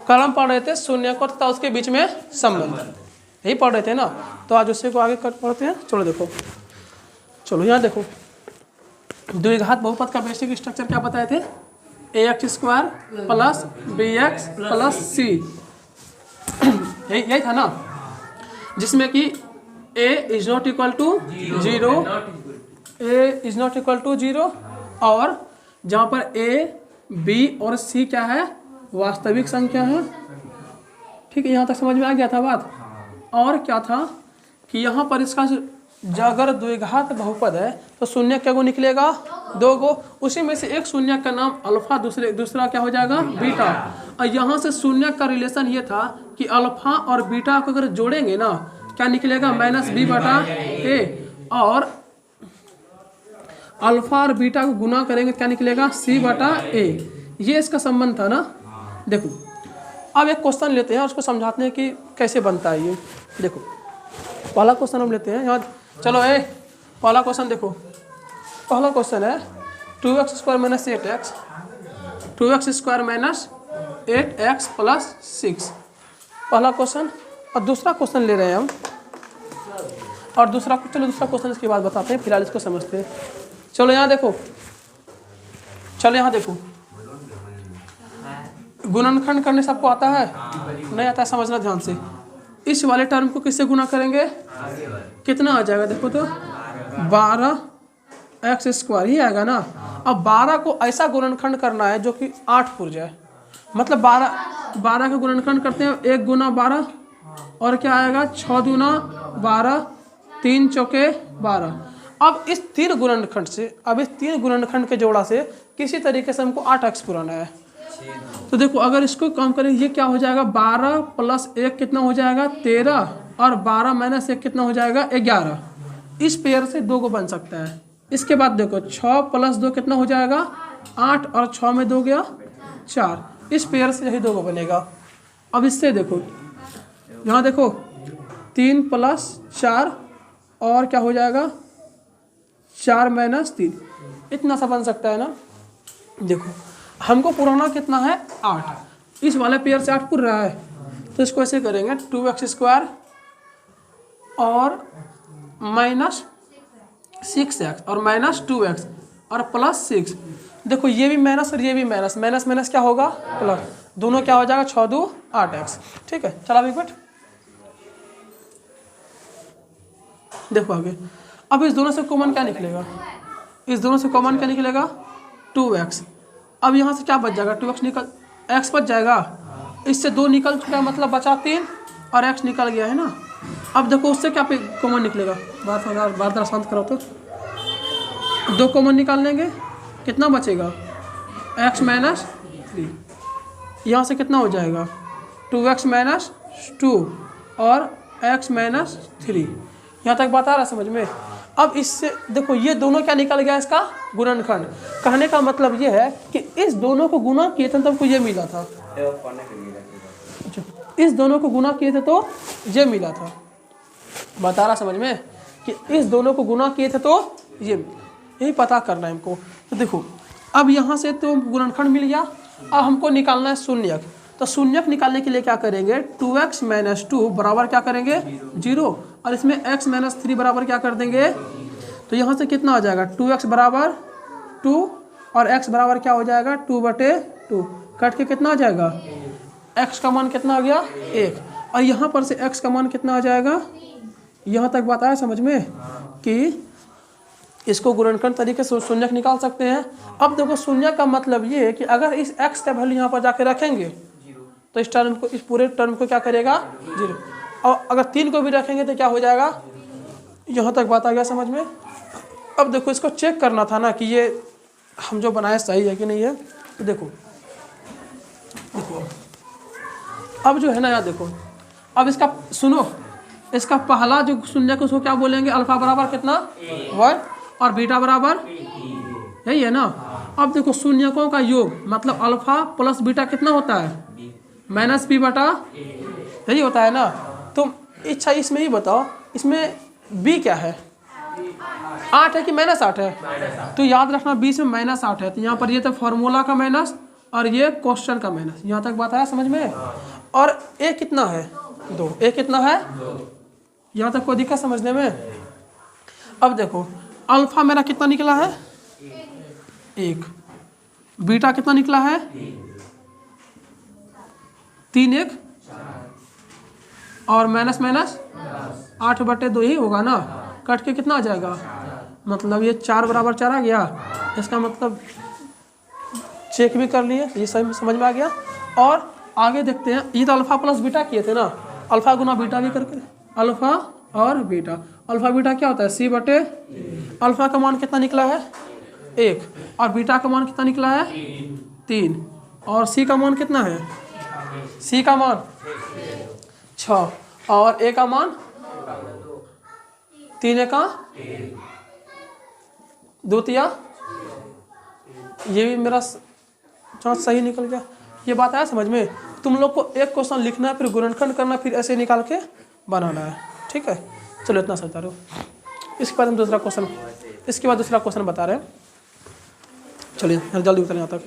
कल हम पढ़ रहे थे शून्यक तथा उसके बीच में संबंध, यही पढ़ रहे थे ना। तो आज उसी को आगे पढ़ते हैं। चलो देखो, चलो यहाँ देखो, द्विघात बहुपद का बेसिक स्ट्रक्चर क्या बताए थे? ax² plus bx plus c, यही था ना, जिसमें कि a is not equal to 0, a is not equal to 0, और जहाँ पर a, b और c क्या है? वास्तविक संख्या है। ठीक है, यहाँ तक समझ में आ गया था बात। और क्या था कि यहाँ पर इसका अगर द्विघात बहुपद है तो शून्य क्या को निकलेगा? 2 गो। उसी में से एक शून्य का नाम अल्फा, दूसरा क्या हो जाएगा? बीटा। और यहाँ से शून्य का रिलेशन ये था कि अल्फा और बीटा को अगर जोड़ेंगे ना, क्या निकलेगा? -b/a। और अल्फा और बीटा को गुना करेंगे क्या निकलेगा? c/a। ये इसका संबंध था ना। देखो अब एक क्वेश्चन लेते हैं और उसको समझाते हैं कि कैसे बनता है ये। देखो पहला क्वेश्चन हम लेते हैं यहाँ। चलो पहला क्वेश्चन देखो। पहला क्वेश्चन है 2x² - 8x, 2x² - 8x plus 6, पहला क्वेश्चन। और दूसरा क्वेश्चन ले रहे हैं हम, और दूसरा क्वेश्चन इसके बाद बताते हैं, फिलहाल इसको समझते हैं। चलो यहाँ देखो, गुणनखंड करने सबको आता है? नहीं आता है, समझना ध्यान से। इस वाले टर्म को किससे गुना करेंगे? कितना आ जाएगा? देखो तो 12x² ही आएगा ना। अब 12 को ऐसा गुणनखंड करना है जो कि 8 पुर जाए। मतलब 12 का गुणनखंड करते हैं, 1 गुना 12 और क्या आएगा? 6 दूना 12, 3 चौके 12। अब इस 3 गुणनखंड के जोड़ा से किसी तरीके से हमको 8x पुराना है। तो देखो अगर इसको काम करें, ये क्या हो जाएगा? 12 प्लस 1 कितना हो जाएगा? 13, और 12 माइनस 1 कितना हो जाएगा? 11। इस पेयर से 2 को बन सकता है। इसके बाद देखो 6 प्लस 2 कितना हो जाएगा? 8, और 6 में 2 गया 4। इस पेयर से यही 2 को बनेगा। अब इससे देखो, यहाँ देखो 3 प्लस 4 और क्या हो जाएगा? 4 माइनस 3, इतना सा बन सकता है ना। देखो हमको पुराना कितना है? 8। इस वाले पेयर से 8 पुर रहा है, तो इसको ऐसे करेंगे 2x² और -6x और -2x और प्लस 6। देखो ये भी माइनस और ये भी माइनस, माइनस क्या होगा? प्लस। दोनों क्या हो जाएगा? 6 2 8x। ठीक है, चला एक मिनट। देखो आगे, अब इस दोनों से कॉमन क्या निकलेगा? 2x। अब यहाँ से क्या बच जाएगा? 2x x बच जाएगा। इससे 2 निकल चुका है, मतलब बचा 3 और x निकल गया है ना। अब देखो उससे क्या कॉमन निकलेगा? बात शांत करो तो। 2 कॉमन निकाल लेंगे, कितना बचेगा? x - 3। यहाँ से कितना हो जाएगा? 2x - 2 और x - 3। यहाँ तक बात आ रहा है समझ में? अब इससे देखो ये दोनों क्या निकल गया? इसका गुणनखंड। कहने का मतलब ये है कि इस दोनों को गुना किए थे तो हमको ये मिला था। इस दोनों को गुना किए थे तो ये मिला था। बता रहा समझ में कि इस दोनों को गुना किए थे तो ये, यही पता करना है हमको। तो देखो अब यहाँ से तो गुणनखंड मिल गया। अब हमको निकालना है शून्यक। तो शून्यक निकालने के लिए क्या करेंगे? 2x - 2 बराबर क्या करेंगे? 0, और इसमें x - 3 बराबर क्या कर देंगे? तो यहाँ से कितना आ जाएगा? 2x बराबर 2 और x बराबर क्या हो जाएगा? 2/2। कट के कितना आ जाएगा? x का मान कितना आ गया? 1। और यहाँ पर से x का मान कितना आ जाएगा? यहाँ तक बात आया समझ में कि इसको गुणनखंड तरीके से शून्यक निकाल सकते हैं। अब देखो शून्यक का मतलब ये है कि अगर इस x का वैल्यू यहाँ पर जाके रखेंगे तो इस पूरे टर्म को क्या करेगा? 0। और अगर 3 को भी रखेंगे तो क्या हो जाएगा? यहाँ तक बात आ गया समझ में? अब देखो इसको चेक करना था ना कि ये हम जो बनाए सही है कि नहीं है। तो देखो अब जो है ना, यार देखो अब इसका सुनो, इसका पहला जो शून्य को उसको क्या बोलेंगे? अल्फा बराबर कितना? 1 और बीटा बराबर, यही है ना। अब देखो शून्यकों का योग मतलब अल्फा प्लस बीटा कितना होता है? -b/, यही होता है ना। तो इच्छा इसमें ही बताओ, इसमें b क्या है? 8 है कि -8 है? तो याद रखना 20 में -8 है, तो यहाँ पर ये तो फॉर्मूला का माइनस और ये क्वेश्चन का माइनस। यहाँ तक बात आया समझ में? और ए कितना है? 2। ए कितना है? यहाँ तक कोई दिक्कत समझने में? अब देखो अल्फा मेरा कितना निकला है? 1। बीटा कितना निकला है? 3 1 और माइनस माइनस 8/2 ही होगा ना। कट के कितना आ जाएगा? मतलब ये 4 बराबर 4 आ गया। इसका मतलब चेक भी कर लिए, ये सही समझ में आ गया। और आगे देखते हैं, ये तो अल्फा प्लस बीटा किए थे ना, अल्फा गुना बीटा भी करके। अल्फा और बीटा, अल्फा बीटा क्या होता है? C/। अल्फा का मान कितना निकला है? 1 और बीटा का मान कितना निकला है? 3 और C का मान कितना है? C का मान 6 और A का मान 3 1 द्वितीय। ये भी मेरा जांच सही निकल गया। ये बात आया समझ में? तुम लोग को एक क्वेश्चन लिखना है, फिर गुणनखंड करना, फिर ऐसे निकाल के बनाना है। ठीक है, चलो इतना समझा रहे हो। इसके बाद हम दूसरा क्वेश्चन बता रहे हैं। चलिए जल्दी उतरें यहाँ तक।